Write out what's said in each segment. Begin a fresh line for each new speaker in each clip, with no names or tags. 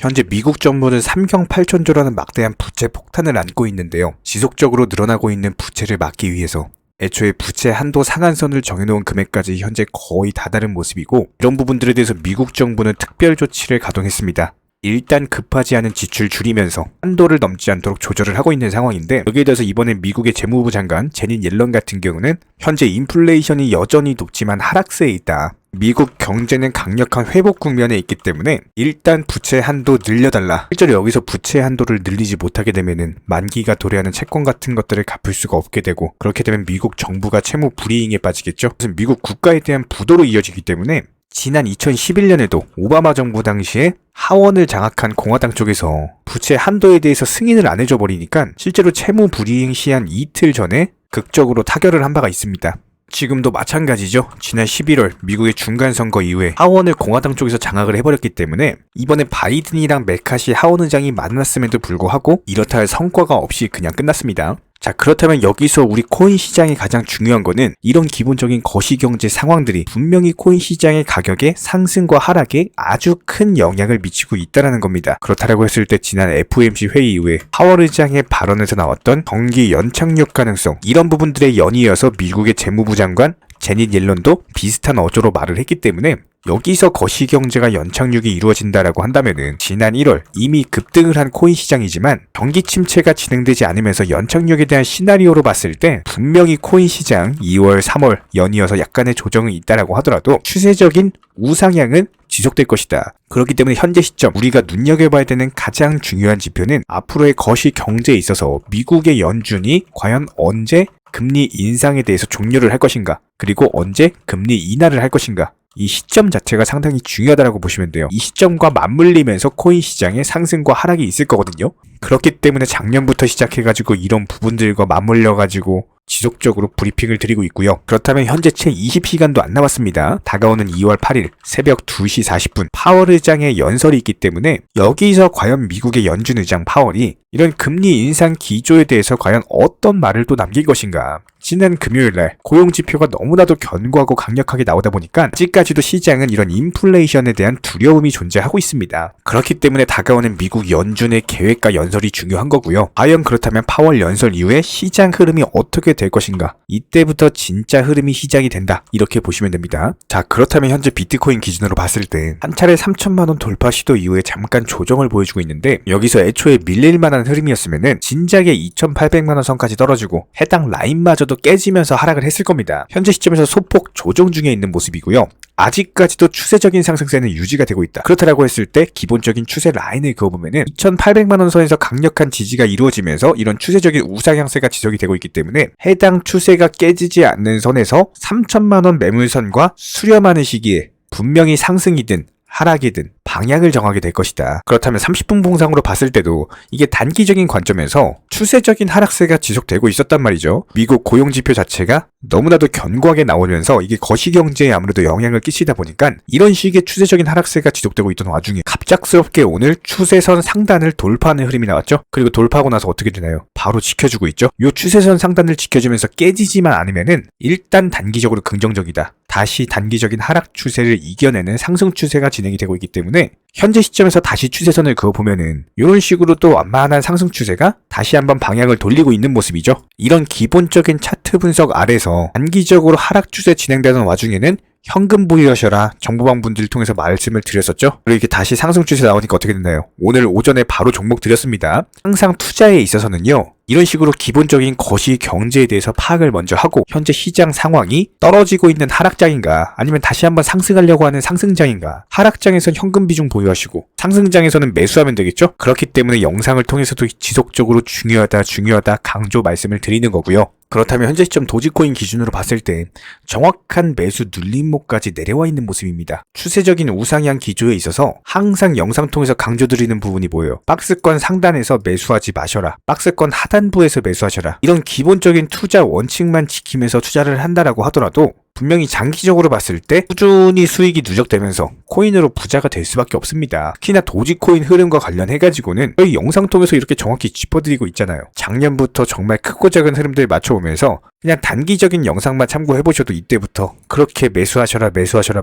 현재 미국 정부는 3경 8천조라는 막대한 부채 폭탄을 안고 있는데요. 지속적으로 늘어나고 있는 부채를 막기 위해서 애초에 부채 한도 상한선을 정해놓은 금액까지 현재 거의 다다른 모습이고, 이런 부분들에 대해서 미국 정부는 특별 조치를 가동했습니다. 일단 급하지 않은 지출 줄이면서 한도를 넘지 않도록 조절을 하고 있는 상황인데, 여기에 대해서 이번에 미국의 재무부 장관 제닛 옐런 같은 경우는 현재 인플레이션이 여전히 높지만 하락세에 있다. 미국 경제는 강력한 회복 국면에 있기 때문에 일단 부채 한도 늘려달라. 실제로 여기서 부채 한도를 늘리지 못하게 되면은 만기가 도래하는 채권 같은 것들을 갚을 수가 없게 되고, 그렇게 되면 미국 정부가 채무 불이익에 빠지겠죠. 그래서 미국 국가에 대한 부도로 이어지기 때문에 지난 2011년에도 오바마 정부 당시에 하원을 장악한 공화당 쪽에서 부채 한도에 대해서 승인을 안 해줘 버리니까 실제로 채무 불이행 시한 이틀 전에 극적으로 타결을 한 바가 있습니다. 지금도 마찬가지죠. 지난 11월 미국의 중간선거 이후에 하원을 공화당 쪽에서 장악을 해버렸기 때문에 이번에 바이든이랑 메카시 하원 의장이 만났음에도 불구하고 이렇다 할 성과가 없이 그냥 끝났습니다. 자, 그렇다면 여기서 우리 코인 시장이 가장 중요한 거는 이런 기본적인 거시경제 상황들이 분명히 코인 시장의 가격의 상승과 하락에 아주 큰 영향을 미치고 있다는 겁니다. 그렇다고 했을 때 지난 FOMC 회의 이후에 파월 의장의 발언에서 나왔던 경기 연착륙 가능성, 이런 부분들에 연이어서 미국의 재무부 장관 제닛 옐런도 비슷한 어조로 말을 했기 때문에 여기서 거시경제가 연착륙이 이루어진다라고 한다면은 지난 1월 이미 급등을 한 코인 시장이지만 경기 침체가 진행되지 않으면서 연착륙에 대한 시나리오로 봤을 때 분명히 코인 시장 2월, 3월 연이어서 약간의 조정이 있다라고 하더라도 추세적인 우상향은 지속될 것이다. 그렇기 때문에 현재 시점 우리가 눈여겨봐야 되는 가장 중요한 지표는 앞으로의 거시경제에 있어서 미국의 연준이 과연 언제 금리 인상에 대해서 종료를 할 것인가, 그리고 언제 금리 인하를 할 것인가, 이 시점 자체가 상당히 중요하다고 보시면 돼요. 이 시점과 맞물리면서 코인 시장의 상승과 하락이 있을 거거든요. 그렇기 때문에 작년부터 시작해가지고 이런 부분들과 맞물려가지고 지속적으로 브리핑을 드리고 있고요. 그렇다면 현재 채 20시간도 안 남았습니다. 다가오는 2월 8일 새벽 2시 40분 파월 의장의 연설이 있기 때문에 여기서 과연 미국의 연준 의장 파월이 이런 금리 인상 기조에 대해서 과연 어떤 말을 또 남길 것인가. 지난 금요일날 고용지표가 너무나도 견고하고 강력하게 나오다 보니까 아직까지도 시장은 이런 인플레이션에 대한 두려움이 존재하고 있습니다. 그렇기 때문에 다가오는 미국 연준의 계획과 연설이 중요한 거고요. 과연 그렇다면 파월 연설 이후에 시장 흐름이 어떻게 될 것인가, 이때부터 진짜 흐름이 시작이 된다, 이렇게 보시면 됩니다. 자, 그렇다면 현재 비트코인 기준으로 봤을 때 한 차례 3천만원 돌파 시도 이후에 잠깐 조정을 보여주고 있는데, 여기서 애초에 밀릴만한 흐름이었으면은 진작에 2,800만원 선까지 떨어지고 해당 라인마저도 깨지면서 하락을 했을 겁니다. 현재 시점에서 소폭 조정 중에 있는 모습이고요. 아직까지도 추세적인 상승세는 유지가 되고 있다. 그렇다라고 했을 때 기본적인 추세 라인을 그어보면은 2,800만원 선에서 강력한 지지가 이루어지면서 이런 추세적인 우상향세가 지속이 되고 있기 때문에 해당 추세가 깨지지 않는 선에서 3천만원 매물선과 수렴하는 시기에 분명히 상승이든 하락이든 방향을 정하게 될 것이다. 그렇다면 30분 봉상으로 봤을 때도 이게 단기적인 관점에서 추세적인 하락세가 지속되고 있었단 말이죠. 미국 고용지표 자체가 너무나도 견고하게 나오면서 이게 거시경제에 아무래도 영향을 끼치다 보니까 이런 식의 추세적인 하락세가 지속되고 있던 와중에 갑작스럽게 오늘 추세선 상단을 돌파하는 흐름이 나왔죠. 그리고 돌파하고 나서 어떻게 되나요? 바로 지켜주고 있죠. 이 추세선 상단을 지켜주면서 깨지지만 않으면은 일단 단기적으로 긍정적이다. 다시 단기적인 하락 추세를 이겨내는 상승 추세가 진행이 되고 있기 때문에 현재 시점에서 다시 추세선을 그어보면은 이런 식으로 또 완만한 상승 추세가 다시 한번 방향을 돌리고 있는 모습이죠. 이런 기본적인 차트 분석 아래서 단기적으로 하락 추세 진행되는 와중에는 현금 보유하셔라 정보방분들 통해서 말씀을 드렸었죠. 그리고 이렇게 다시 상승 추세 나오니까 어떻게 됐나요? 오늘 오전에 바로 종목 드렸습니다. 항상 투자에 있어서는요, 이런 식으로 기본적인 거시 경제에 대해서 파악을 먼저 하고 현재 시장 상황이 떨어지고 있는 하락장인가, 아니면 다시 한번 상승하려고 하는 상승장인가, 하락장에선 현금 비중 보유하시고 상승장에서는 매수하면 되겠죠. 그렇기 때문에 영상을 통해서도 지속적으로 중요하다 강조 말씀을 드리는 거고요. 그렇다면 현재 시점 도지코인 기준으로 봤을 때 정확한 매수 눌림목까지 내려와 있는 모습입니다. 추세적인 우상향 기조에 있어서 항상 영상 통해서 강조드리는 부분이 뭐예요? 박스권 상단에서 매수하지 마셔라, 박스권 하단부에서 매수하셔라, 이런 기본적인 투자 원칙만 지키면서 투자를 한다라고 하더라도 분명히 장기적으로 봤을 때 꾸준히 수익이 누적되면서 코인으로 부자가 될 수밖에 없습니다. 특히나 도지코인 흐름과 관련해가지고는 저희 영상 통해서 이렇게 정확히 짚어드리고 있잖아요. 작년부터 정말 크고 작은 흐름들 맞춰보면서 그냥 단기적인 영상만 참고해보셔도 이때부터 그렇게 매수하셔라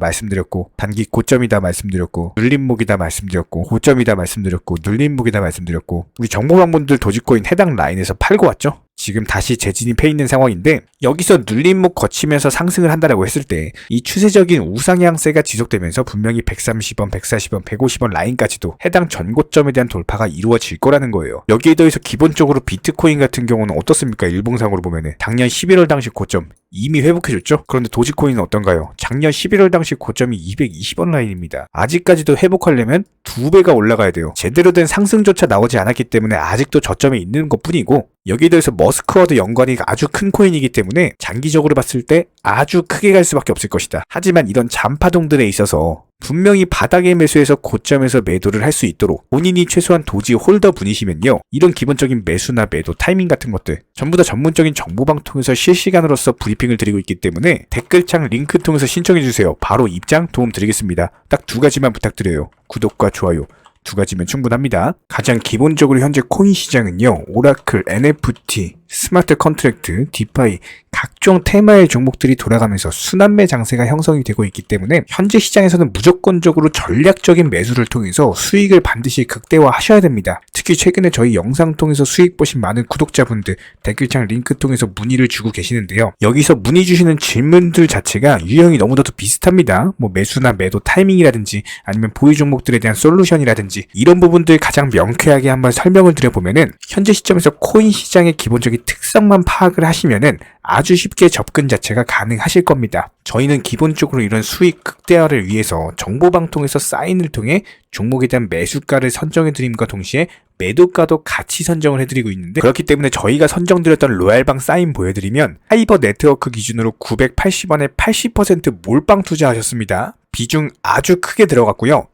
말씀드렸고, 단기 고점이다 말씀드렸고, 눌림목이다 말씀드렸고, 고점이다 말씀드렸고, 눌림목이다 말씀드렸고, 우리 정보방분들 도지코인 해당 라인에서 팔고 왔죠? 지금 다시 재진입해 있는 상황인데, 여기서 눌림목 거치면서 상승을 한다라고 했을 때 이 추세적인 우상향세가 지속되면서 분명히 130원, 140원, 150원 라인까지도 해당 전고점에 대한 돌파가 이루어질 거라는 거예요. 여기에 더해서 기본적으로 비트코인 같은 경우는 어떻습니까? 일봉상으로 보면은 작년 11월 당시 고점 이미 회복해줬죠? 그런데 도지코인은 어떤가요? 작년 11월 당시 고점이 220원 라인입니다. 아직까지도 회복하려면 2배가 올라가야 돼요. 제대로 된 상승조차 나오지 않았기 때문에 아직도 저점에 있는 것 뿐이고, 여기에 대해서 머스크와도 연관이 아주 큰 코인이기 때문에 장기적으로 봤을 때 아주 크게 갈 수밖에 없을 것이다. 하지만 이런 잔파동들에 있어서 분명히 바닥에 매수해서 고점에서 매도를 할 수 있도록 본인이 최소한 도지 홀더 분이시면요, 이런 기본적인 매수나 매도 타이밍 같은 것들 전부 다 전문적인 정보방 통해서 실시간으로서 브리핑을 드리고 있기 때문에 댓글창 링크 통해서 신청해주세요. 바로 입장 도움 드리겠습니다. 딱 2가지만 부탁드려요. 구독과 좋아요 2가지면 충분합니다. 가장 기본적으로 현재 코인 시장은요, 오라클, NFT, 스마트 컨트랙트, 디파이, 각종 테마의 종목들이 돌아가면서 순환매 장세가 형성이 되고 있기 때문에 현재 시장에서는 무조건적으로 전략적인 매수를 통해서 수익을 반드시 극대화하셔야 됩니다. 특히 최근에 저희 영상 통해서 수익 보신 많은 구독자분들 댓글창 링크 통해서 문의를 주고 계시는데요. 여기서 문의 주시는 질문들 자체가 유형이 너무나도 비슷합니다. 뭐 매수나 매도 타이밍이라든지 아니면 보유 종목들에 대한 솔루션이라든지 이런 부분들 가장 명쾌하게 한번 설명을 드려보면은, 현재 시점에서 코인 시장의 기본적인 특성만 파악을 하시면은 아주 쉽게 접근 자체가 가능하실 겁니다. 저희는 기본적으로 이런 수익 극대화를 위해서 정보방통에서 사인을 통해 종목에 대한 매수가를 선정해드림과 동시에 매도가도 같이 선정을 해드리고 있는데, 그렇기 때문에 저희가 선정드렸던 로얄방 사인 보여드리면 하이버 네트워크 기준으로 980원에 80% 몰빵 투자하셨습니다. 비중 아주 크게 들어갔고요.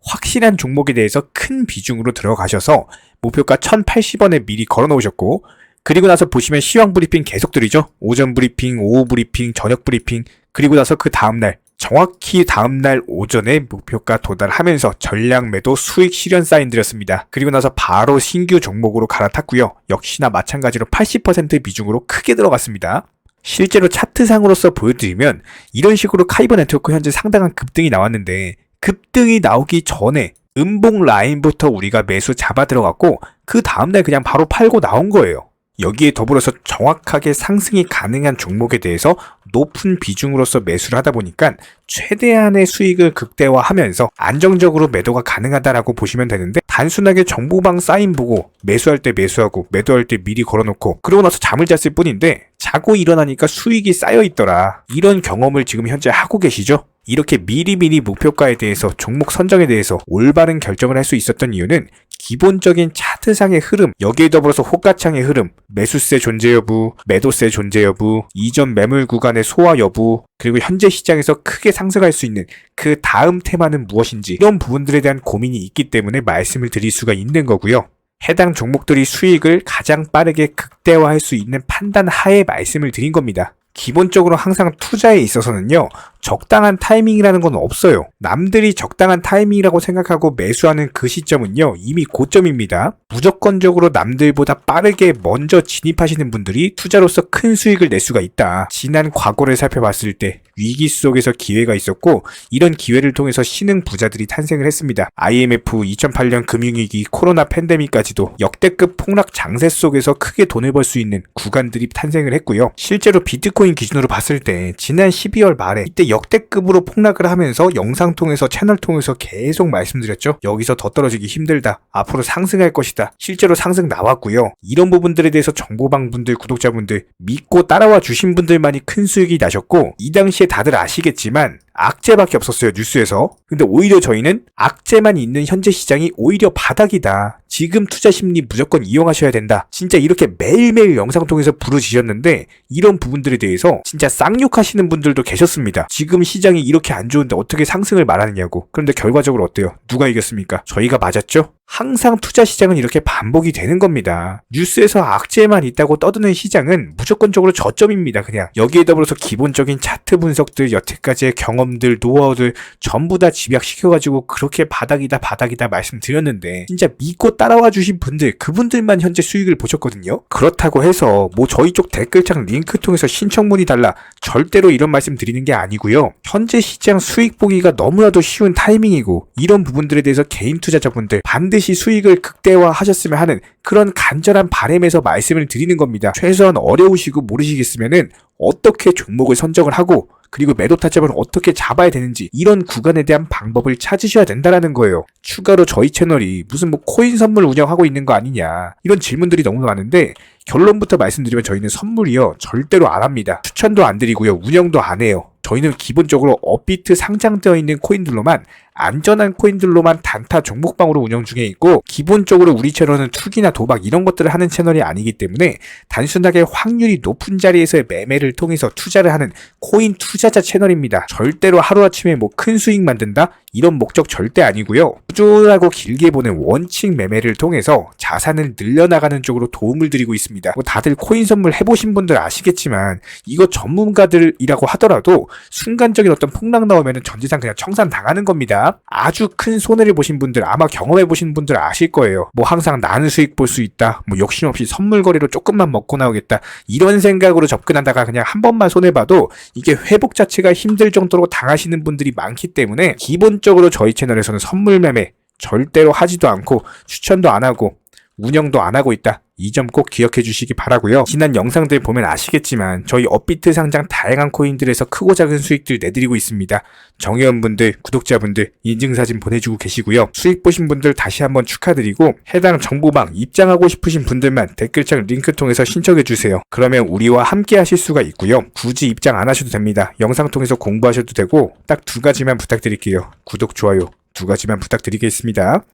확실한 종목에 대해서 큰 비중으로 들어가셔서 목표가 1080원에 미리 걸어놓으셨고, 그리고 나서 보시면 시황 브리핑 계속 드리죠. 오전 브리핑, 오후 브리핑, 저녁 브리핑, 그리고 나서 그 다음날 정확히 다음날 오전에 목표가 도달하면서 전략 매도 수익 실현 사인 드렸습니다. 그리고 나서 바로 신규 종목으로 갈아탔고요. 역시나 마찬가지로 80% 비중으로 크게 들어갔습니다. 실제로 차트상으로서 보여드리면 이런 식으로 카이버 네트워크 현재 상당한 급등이 나왔는데, 급등이 나오기 전에 음봉 라인부터 우리가 매수 잡아 들어갔고 그 다음날 그냥 바로 팔고 나온 거예요. 여기에 더불어서 정확하게 상승이 가능한 종목에 대해서 높은 비중으로서 매수를 하다 보니까 최대한의 수익을 극대화하면서 안정적으로 매도가 가능하다라고 보시면 되는데, 단순하게 정보방 사인 보고 매수할 때 매수하고 매도할 때 미리 걸어놓고 그러고 나서 잠을 잤을 뿐인데 자고 일어나니까 수익이 쌓여있더라. 이런 경험을 지금 현재 하고 계시죠? 이렇게 미리미리 목표가에 대해서 종목 선정에 대해서 올바른 결정을 할 수 있었던 이유는 기본적인 차트상의 흐름, 여기에 더불어서 호가창의 흐름, 매수세 존재 여부, 매도세 존재 여부, 이전 매물 구간의 소화 여부, 그리고 현재 시장에서 크게 상승할 수 있는 그 다음 테마는 무엇인지, 이런 부분들에 대한 고민이 있기 때문에 말씀을 드릴 수가 있는 거고요. 해당 종목들이 수익을 가장 빠르게 극대화할 수 있는 판단 하에 말씀을 드린 겁니다. 기본적으로 항상 투자에 있어서는요, 적당한 타이밍이라는 건 없어요. 남들이 적당한 타이밍이라고 생각하고 매수하는 그 시점은요, 이미 고점입니다. 무조건적으로 남들보다 빠르게 먼저 진입하시는 분들이 투자로서 큰 수익을 낼 수가 있다. 지난 과거를 살펴봤을 때 위기 속에서 기회가 있었고, 이런 기회를 통해서 신흥 부자들이 탄생을 했습니다. IMF, 2008년 금융위기, 코로나 팬데믹까지도 역대급 폭락 장세 속에서 크게 돈을 벌 수 있는 구간들이 탄생을 했고요. 실제로 비트코인 기준으로 봤을 때 지난 12월 말에 이때 역대급으로 폭락을 하면서 영상 통해서 채널 통해서 계속 말씀드렸죠. 여기서 더 떨어지기 힘들다. 앞으로 상승할 것이다. 실제로 상승 나왔고요. 이런 부분들에 대해서 정보방 분들, 구독자분들 믿고 따라와 주신 분들만이 큰 수익이 나셨고, 이 당시에 다들 아시겠지만 악재밖에 없었어요, 뉴스에서. 근데 오히려 저희는 악재만 있는 현재 시장이 오히려 바닥이다. 지금 투자 심리 무조건 이용하셔야 된다. 진짜 이렇게 매일매일 영상 통해서 부르짖었는데, 이런 부분들에 대해서 진짜 쌍욕하시는 분들도 계셨습니다. 지금 시장이 이렇게 안 좋은데 어떻게 상승을 말하느냐고. 그런데 결과적으로 어때요? 누가 이겼습니까? 저희가 맞았죠? 항상 투자 시장은 이렇게 반복이 되는 겁니다. 뉴스에서 악재만 있다고 떠드는 시장은 무조건적으로 저점입니다. 그냥 여기에 더불어서 기본적인 차트 분석들, 여태까지의 경험들, 노하우들 전부 다 집약시켜가지고 그렇게 바닥이다 말씀드렸는데, 진짜 믿고 따라와 주신 분들, 그분들만 현재 수익을 보셨거든요. 그렇다고 해서 뭐 저희 쪽 댓글창 링크 통해서 신청문의 달라, 절대로 이런 말씀 드리는 게 아니고요. 현재 시장 수익 보기가 너무나도 쉬운 타이밍이고, 이런 부분들에 대해서 개인 투자자분들 반드시 수익을 극대화하셨으면 하는 그런 간절한 바람에서 말씀을 드리는 겁니다. 최소한 어려우시고 모르시겠으면은 어떻게 종목을 선정을 하고, 그리고 매도 타점을 어떻게 잡아야 되는지, 이런 구간에 대한 방법을 찾으셔야 된다는 거예요. 추가로 저희 채널이 무슨 뭐 코인 선물 운영하고 있는 거 아니냐, 이런 질문들이 너무 많은데, 결론부터 말씀드리면 저희는 선물이요 절대로 안 합니다. 추천도 안 드리고요, 운영도 안 해요. 저희는 기본적으로 업비트 상장되어 있는 코인들로만, 안전한 코인들로만 단타 종목방으로 운영 중에 있고, 기본적으로 우리 채널은 투기나 도박 이런 것들을 하는 채널이 아니기 때문에 단순하게 확률이 높은 자리에서의 매매를 통해서 투자를 하는 코인 투자자 채널입니다. 절대로 하루아침에 뭐 큰 수익 만든다? 이런 목적 절대 아니고요. 꾸준하고 길게 보는 원칙 매매를 통해서 자산을 늘려나가는 쪽으로 도움을 드리고 있습니다. 뭐 다들 코인 선물 해보신 분들 아시겠지만, 이거 전문가들이라고 하더라도 순간적인 어떤 폭락 나오면 전재산 그냥 청산 당하는 겁니다. 아주 큰 손해를 보신 분들, 아마 경험해보신 분들 아실 거예요. 뭐 항상 나는 수익 볼 수 있다, 뭐 욕심 없이 선물 거래로 조금만 먹고 나오겠다, 이런 생각으로 접근하다가 그냥 한 번만 손해봐도 이게 회복 자체가 힘들 정도로 당하시는 분들이 많기 때문에, 기본적으로 저희 채널에서는 선물 매매 절대로 하지도 않고 추천도 안 하고 운영도 안 하고 있다, 이 점 꼭 기억해 주시기 바라고요. 지난 영상들 보면 아시겠지만 저희 업비트 상장 다양한 코인들에서 크고 작은 수익들 내드리고 있습니다. 정회원분들, 구독자분들 인증사진 보내주고 계시고요. 수익 보신 분들 다시 한번 축하드리고, 해당 정보방 입장하고 싶으신 분들만 댓글창 링크 통해서 신청해 주세요. 그러면 우리와 함께 하실 수가 있고요. 굳이 입장 안 하셔도 됩니다. 영상 통해서 공부하셔도 되고, 딱 두 가지만 부탁드릴게요. 구독, 좋아요 두 가지만 부탁드리겠습니다.